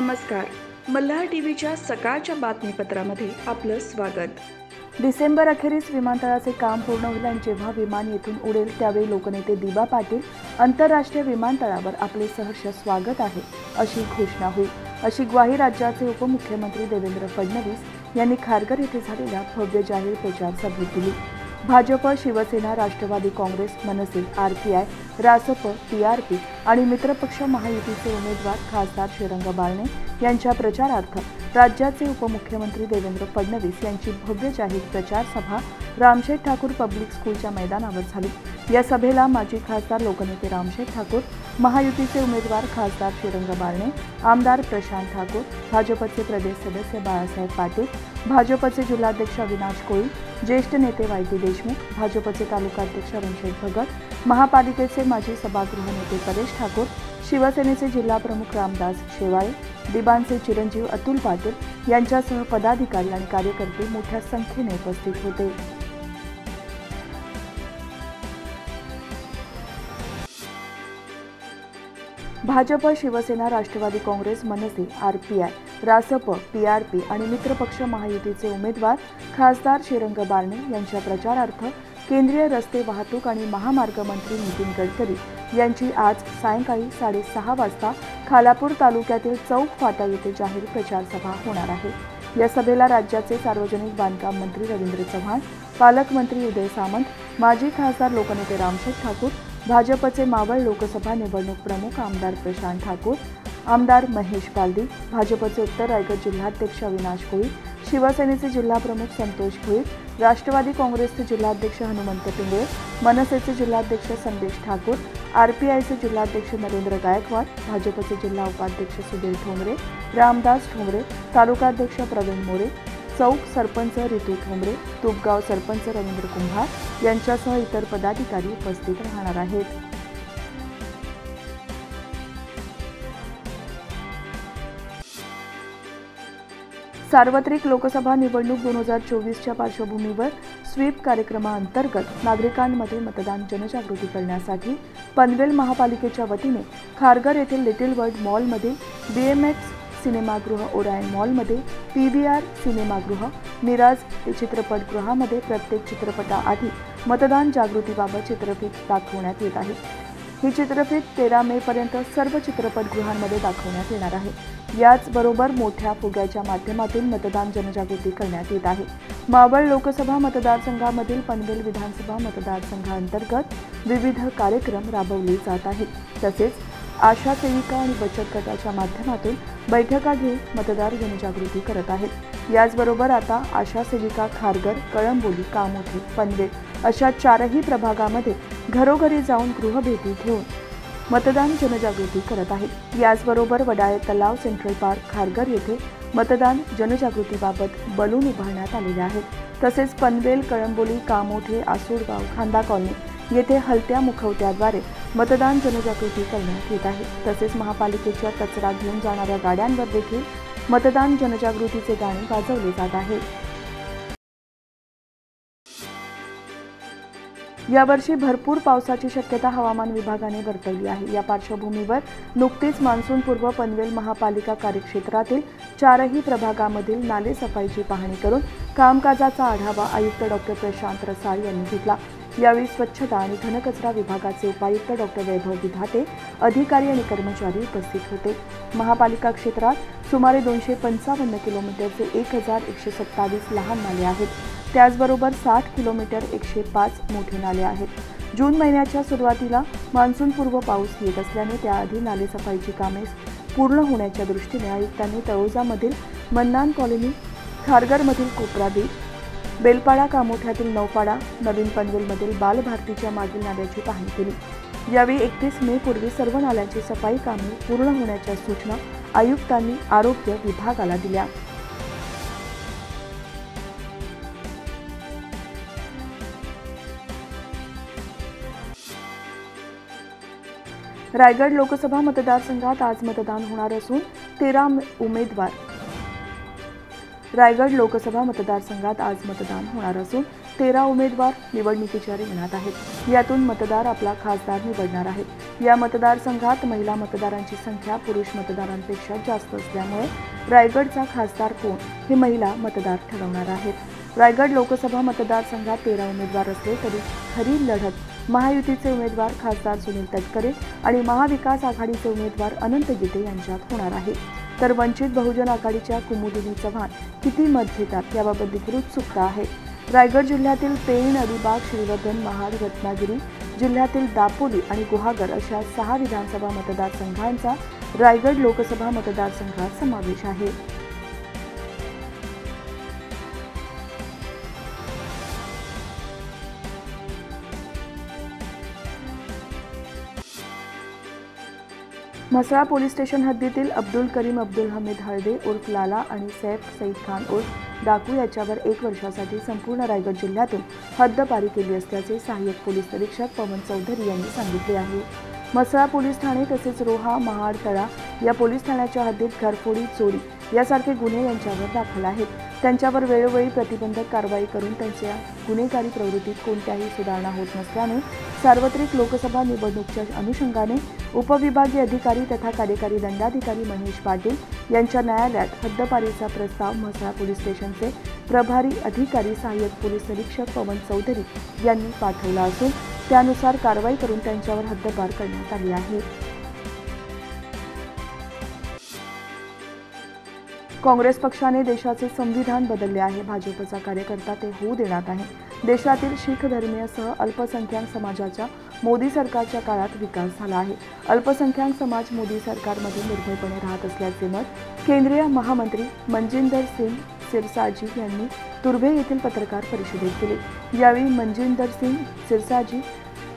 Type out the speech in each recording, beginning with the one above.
नमस्कार. मल्हार टीव्हीच्या सकाळच्या बातमीपत्रामध्ये आपलं स्वागत. डिसेंबर अखेरीस विमानतळाचे काम पूर्ण होईल आणि जेव्हा विमान येथून उडेल त्यावेळी लोकनेते दिबा पाटील आंतरराष्ट्रीय विमानतळावर आपले सहर्ष स्वागत आहे अशी घोषणा होईल, अशी ग्वाही राज्याचे उपमुख्यमंत्री देवेंद्र फडणवीस यांनी खारघर येथे झालेल्या भव्य जाहीर प्रचार सभेत दिली. भाजप, शिवसेना, राष्ट्रवादी काँग्रेस, मनसे, आरपीआय, रासप, टीआरपी आणि मित्रपक्ष महायुतीचे उमेदवार खासदार श्रीरंग बारणे यांच्या प्रचारार्थ राज्याचे उपमुख्यमंत्री देवेंद्र फडणवीस यांची भव्य जाहीर प्रचार सभा रामशेठ ठाकूर पब्लिक स्कूलच्या मैदानावर झाली. या सभेला माजी खासदार लोकनेते रामशेठ ठाकूर, महायुतीचे उमेदवार खासदार श्रीरंग बारणे, आमदार प्रशांत ठाकूर, भाजपचे प्रदेश सदस्य बाळासाहेब पाटील, भाजपचे जिल्हाध्यक्ष अविनाश कोळी, ज्येष्ठ नेते वायटी देशमुख, भाजपचे तालुकाध्यक्ष रणशेठ भगत, महापालिकेचे माजी सभागृह नेते परेश ठाकूर, शिवसेनेचे जिल्हाप्रमुख रामदास शेवाळे, दिबांचे चिरंजीव अतुल पाटील यांच्यासह पदाधिकारी आणि कार्यकर्ते मोठ्या संख्येने उपस्थित होते. भाजप, शिवसेना, राष्ट्रवादी काँग्रेस, मनसे, आरपीआय, रासप, टीआरपी आणि मित्रपक्ष महायुतीचे उमेदवार खासदार श्रीरंग बारणे यांच्या प्रचारार्थ केंद्रीय रस्ते वाहतूक आणि महामार्ग मंत्री नितीन गडकरी यांची आज सायंकाळी 6:30 वाजता खालापूर तालुक्यातील चौक फाटा येथे जाहीर प्रचार सभा होणार आहे. या सभेला राज्याचे सार्वजनिक बांधकाम मंत्री रवींद्र चव्हाण, पालकमंत्री उदय सामंत, माजी खासदार लोकनेते रामशेठ ठाकूर, भाजपचे मावळ लोकसभा निवडणूक प्रमुख आमदार प्रशांत ठाकूर, आमदार महेश गाल्दी, भाजपचे उत्तर रायगड जिल्हाध्यक्ष अविनाश कोळी, शिवसेनेचे जिल्हाप्रमुख संतोष भोईर, राष्ट्रवादी काँग्रेसचे जिल्हाध्यक्ष हनुमंत पिंगळे, मनसेचे जिल्हाध्यक्ष संदेश ठाकूर, आरपीआयचे जिल्हाध्यक्ष नरेंद्र गायकवाड, भाजपचे जिल्हा उपाध्यक्ष सुधीर ठोंबरे, रामदास ठोंबरे, तालुकाध्यक्ष प्रवीण मोरे, चौक सरपंच रितू ठोंबरे, तुपगाव सरपंच रवींद्र कुंभार यांच्यासह इतर पदाधिकारी उपस्थित राहणार आहेत. सार्वत्रिक लोकसभा निवडणूक 2024च्या पार्श्वभूमीवर स्वीप कार्यक्रमाअंतर्गत नागरिकांमध्ये मतदान जनजागृती करण्यासाठी पनवेल महापालिकेच्या वतीने खारघर येथील लिटिल वर्ल्ड मॉलमधील बीएमएक्स सिनेमागृह, ओरायन मॉलमध्ये पीव्हीआर सिनेमागृह, मिराज चित्रपटगृहामध्ये प्रत्येक चित्रपटाआधी मतदान जागृतीबाबत चित्रफित दाखवण्यात येत आहे. ही चित्रफित 13 मे पर्यंत सर्व चित्रपटगृहांमध्ये दाखवण्यात येणार आहे. याचबरोबर मोठ्या फुग्याच्या माध्यमातून मतदान जनजागृती करण्यात येत आहे. मावळ लोकसभा मतदारसंघामधील पनवेल विधानसभा मतदारसंघाअंतर्गत विविध कार्यक्रम राबवले जात आहेत. तसेच आशा सेविका आणि बचत गटाच्या माध्यमातून बैठका घेऊन मतदार जनजागृती करत आहेत. याचबरोबर आता आशा सेविका खारघर, कळंबोली, कामोठे, पनवेल अशा 4ही प्रभागामध्ये घरोघरी जाऊन गृहभेटी घेऊन मतदान जनजागृती करत आहेत. याचबरोबर वडाळे तलाव, सेंट्रल पार्क, खारघर येथे मतदान जनजागृतीबाबत बलून उभारण्यात आलेले आहेत. तसेच पनवेल, कळंबोली, कामोठे, आसूडगाव, खांदा कॉलनी येथे हलत्या मुखवट्याद्वारे मतदान जनजागृती करण्यात येत आहे. तसेच महापालिकेच्या कचरा घेऊन जाणाऱ्या गाड्यांवर देखील मतदान जनजागृतीचे गाणे वाजवले जात आहे. यावर्षी भरपूर पावसाची शक्यता हवामान विभागाने वर्तवली आहे. या पार्श्वभूमीवर नुकतीच मान्सूनपूर्व पनवेल महापालिका कार्यक्षेत्रातील 4ही प्रभागामधील नाले सफाईची पाहणी करून कामकाजाचा आढावा आयुक्त डॉक्टर प्रशांत रसाळ यांनी घेतला. यावेळी स्वच्छता आणि घनकचरा विभागाचे उपायुक्त डॉक्टर वैभव विधाते, अधिकारी आणि कर्मचारी उपस्थित होते. महापालिका क्षेत्रात सुमारे 255 किलोमीटरचे 1127 लहान नाले आहेत. त्याचबरोबर 60 किलोमीटर 105 मोठे नाले आहेत. जून महिन्याच्या सुरुवातीला मान्सूनपूर्व पाऊस येत असल्याने त्याआधी नालेसफाईची कामे पूर्ण होण्याच्या दृष्टीने आयुक्तांनी तळोजामधील मन्नान कॉलनी, खारघरमधील कोपरा बीच, बेलपाडा, कामोठ्यातील नौपाडा, नवीन पनवेलमधील बालभारतीच्या मागील नाल्याची पाहणी केली. यावेळी 31 मे पूर्वी सर्व नाल्यांची सफाई कामे पूर्ण होण्याच्या सूचना आयुक्तांनी आरोग्य विभागाला दिल्या. रायगड लोकसभा मतदारसंघात आज मतदान होणार असून 13 उमेदवार रायगड लोकसभा मतदारसंघात आज मतदान होणार असून 13 उमेदवार निवडणुकीच्या रिंगणात आहेत. यातून मतदार आपला खासदार निवडणार आहेत. या मतदारसंघात महिला मतदारांची संख्या पुरुष मतदारांपेक्षा जास्त असल्यामुळे रायगडचा खासदार कोण हे महिला मतदार ठरवणार आहेत. रायगड लोकसभा मतदारसंघात 13 उमेदवार असले तरी खरी लढत महायुतीचे उमेदवार खासदार सुनील तटकरे आणि महाविकास आघाडीचे उमेदवार अनंत गीते यांच्यात होणार आहे. तर वंचित बहुजन आघाडीच्या कुमुदिनी चव्हाण किती मत घेतात याबाबत देखील उत्सुकता आहे. रायगड जिल्ह्यातील पेण, अलिबाग, श्रीवर्धन, महाड, रत्नागिरी जिल्ह्यातील दापोली आणि गुहागर अशा 6 विधानसभा मतदारसंघांचा रायगड लोकसभा मतदारसंघात समावेश आहे. म्हसळा पोलीस स्टेशन हद्दीतील अब्दुल करीम अब्दुल हमीद हळदे उर्फ लाला आणि सैफ सईद खान उर्फ डाकू याच्यावर 1 वर्षासाठी संपूर्ण रायगड जिल्ह्यातून हद्दपारी केली असल्याचे सहाय्यक पोलीस निरीक्षक पवन चौधरी यांनी सांगितले आहे. म्हसळा पोलीस ठाणे तसेच रोहा, महाड, तळा या पोलीस ठाण्याच्या हद्दीत घरफोडी, चोरी यासारखे गुन्हे यांच्यावर दाखल आहेत. त्यांच्यावर वेळोवेळी प्रतिबंधक कारवाई करून त्यांच्या गुन्हेगारी प्रवृत्तीत कोणत्याही सुधारणा होत नसल्याने सार्वत्रिक लोकसभा निवडणुकीच्या अनुषंगाने उपविभागीय अधिकारी तथा कार्यकारी दंडाधिकारी महेश पाटील यांच्या न्यायालयात हद्दपारीचा प्रस्ताव म्हसळा पोलीस स्टेशनचे प्रभारी अधिकारी सहाय्यक पोलीस निरीक्षक पवन चौधरी यांनी पाठवला असून त्यानुसार कारवाई करून त्यांच्यावर हद्दपार करण्यात आली आहे. काँग्रेस पक्षाने देशाचे संविधान बदलले आहे. भाजपचा कार्यकर्ता ते होऊ देणार नाही. देशातील शीख धर्मीयसह अल्पसंख्याक समाजाचा मोदी सरकारच्या काळात विकास झाला आहे. अल्पसंख्याक समाज मोदी सरकारमध्ये निर्भयपणे राहत असल्याचे मत केंद्रीय महामंत्री मनजिंदर सिंग सिरसाजी यांनी तुर्भे येथील पत्रकार परिषदेत केले. यावेळी मनजिंदर सिंग सिरसाजी,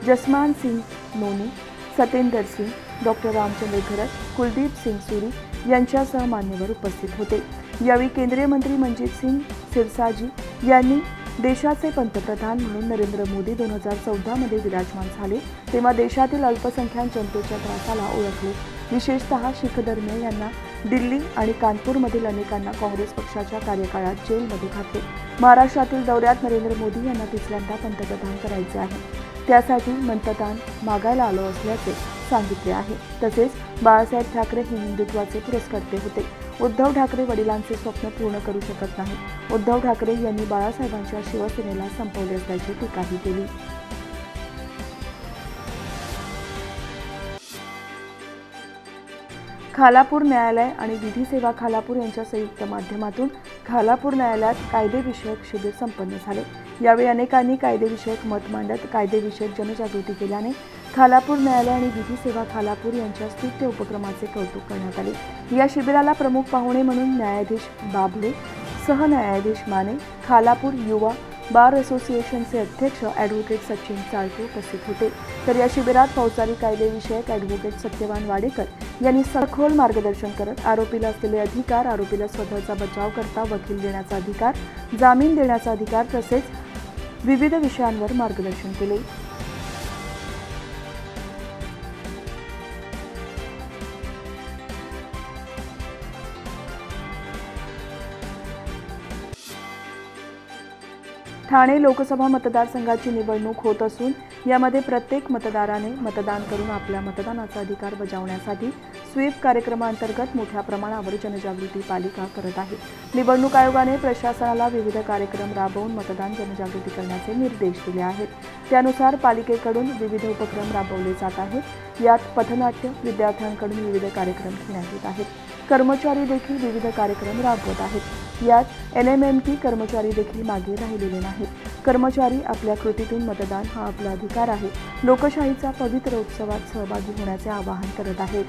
जसमान सिंग नोनी, सतेंदर सिंग, डॉक्टर रामचंद्र घरत, कुलदीप सिंग सुरी यांच्यासह मान्यवर उपस्थित होते. यावेळी केंद्रीय मंत्री मनजीत सिंग सिरसाजी यांनी देशाचे पंतप्रधान म्हणून नरेंद्र मोदी 2014 मध्ये विराजमान झाले तेव्हा देशातील अल्पसंख्याक जनतेच्या त्रासाला ओळखले. विशेषतः शीख धर्मीय यांना दिल्ली आणि कानपूरमधील अनेकांना काँग्रेस पक्षाच्या कार्यकाळात जेलमध्ये घातले. महाराष्ट्रातील दौऱ्यात नरेंद्र मोदी यांना तिसऱ्यांदा पंतप्रधान करायचे आहे. त्यासाठी मतदान मागायला आलो असल्याचे सांगितले आहे. तसेच बाळासाहेब ठाकरे हे हिंदुत्वाचे पुरस्कर्ते होते. उद्धव ठाकरे वडिलांचे स्वप्न पूर्ण करू शकत नाही. उद्धव ठाकरे यांनी बाळासाहेबांच्या शिवसेनेला संपवले असल्याची टीकाही केली. खालापूर न्यायालय आणि विधी सेवा खालापूर यांच्या संयुक्त माध्यमातून खालापूर न्यायालयात कायदेविषयक शिबिर संपन्न झाले. यावेळी अनेकांनी कायदेविषयक मत मांडत कायदेविषयक जनजागृती केल्याने खालापूर न्यायालय आणि विधी सेवा खालापूर यांच्या स्तुत्य उपक्रमाचे कौतुक करण्यात आले. या शिबिराला प्रमुख पाहुणे म्हणून न्यायाधीश बाबले, सहन्यायाधीश माने, खालापूर युवा बार असोसिएशनचे अध्यक्ष ॲडव्होकेट सचिन चाळके उपस्थित होते. तर या शिबिरात फौजदारी कायदेविषयक ॲडव्होकेट सत्यवान वाडेकर यांनी सखोल मार्गदर्शन करत आरोपीला असलेले अधिकार, आरोपीला स्वतःचा बचाव करता वकील देण्याचा अधिकार, जामीन देण्याचा अधिकार तसेच विविध विषयांवर मार्गदर्शन केले. ठाणे लोकसभा मतदारसंघाची निवडणूक होत असून यामध्ये प्रत्येक मतदाराने मतदान करून आपल्या मतदानाचा अधिकार बजावण्यासाठी स्वीप कार्यक्रमांतर्गत मोठ्या प्रमाणावर जनजागृती पालिका करत आहे. निवडणूक आयोगाने प्रशासनाला विविध कार्यक्रम राबवून मतदान जनजागृती करण्याचे निर्देश दिले आहेत. त्यानुसार पालिकेकडून विविध उपक्रम राबवले जात आहेत. यात पथनाट्य, विद्यार्थ्यांकडून विविध कार्यक्रम घेण्यात येत आहेत. कर्मचारी देखील विविध कार्यक्रम राबवत आहेत. यात NMMT कर्मचारी देखील मागे राहिलेले नाहीत. कर्मचारी आपल्या कृतीतून मतदान हा आपला अधिकार आहे, लोकशाहीचा पवित्र उत्सवात सहभागी होण्याचे आवाहन करत आहेत.